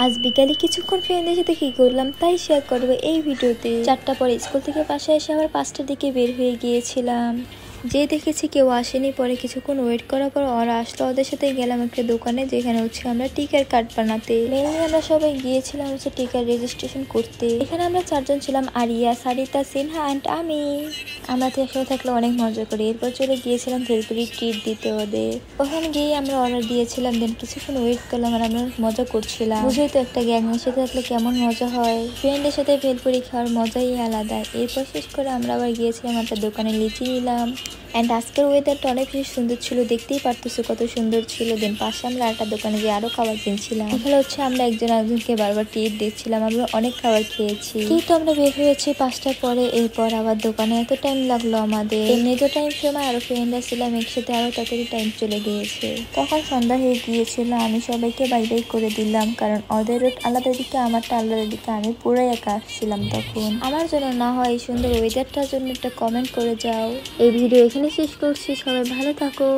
আজ বিকালে কিছুক্ষণ ফ্রেন্ডদের সাথে কি করলাম তাই শেয়ার করবো এই ভিডিওতে। 4টা পরে স্কুল থেকে বাসায় এসে আবার 5টার দিকে বের হয়ে গিয়েছিলাম। যে দেখেছি কেউ আসেনি, পরে কিছুক্ষণ ওয়েট করার পর ওরা আসলো। ওদের সাথে গেলাম একটা দোকানে যেখানে হচ্ছে আমরা টিকার কার্ড বানাতে। মেনলি আমরা সবাই গিয়েছিলাম হচ্ছে টিকার রেজিস্ট্রেশন করতে। এখানে আমরা 4জন ছিলাম, আরিয়া, সারিতা, সিনহা অ্যান্ড আমি। আমরা তো একসাথে থাকলে অনেক মজা করি। এরপর চলে গিয়েছিলাম ভেলপুরি ট্রিট দিতে ওদের। ওখানে গিয়ে আমরা অর্ডার দিয়েছিলাম, দেন কিছুক্ষণ ওয়েট করলাম আর আমরা মজা করছিলাম। বুঝেই তো একটা গ্যাংয়ের সাথে থাকলে কেমন মজা হয়। ফ্রেন্ডের সাথে ভেলপুরি খাওয়ার মজাই আলাদা। এরপর শেষ করে আমরা আবার গিয়েছিলাম একটা দোকানে, লিচি নিলাম। অ্যান্ড আজকের ওয়েদারটা অনেক বেশি সুন্দর ছিল, দেখতেই পারতেছো কত সুন্দর ছিল। দেন পাশে আমরা একটা দোকানে গিয়ে আরো খাবার কিনছিলাম। এখানে হচ্ছে আমরা একজন একজনকে বারবার ট্রিট দিচ্ছিলাম। আমরা অনেক খাবার খেয়েছি। কিন্তু আমরা বের হয়েছি 5টার পরে। এরপর আবার দোকানে এত টাইম লাগলো আমাদের। এমনি তো টাইম সময় আরো ফ্রেন্ডরা ছিলাম একসাথে, আরো তাড়াতাড়ি টাইম চলে গিয়েছে। তখন সন্ধ্যা হয়ে গিয়েছিল। আমি সবাইকে বাই বাই করে দিলাম, কারণ ওদের রুট আলাদা দিকে, আমারটা আলাদা দিকে। আমি পুরোই একা আসছিলাম তখন। আমার জন্য না হয় এই সুন্দর ওয়েদারটার জন্য একটা কমেন্ট করে যাও। এই ভিডিও এখানে শেষ করছি। সবাই ভালো থাকো।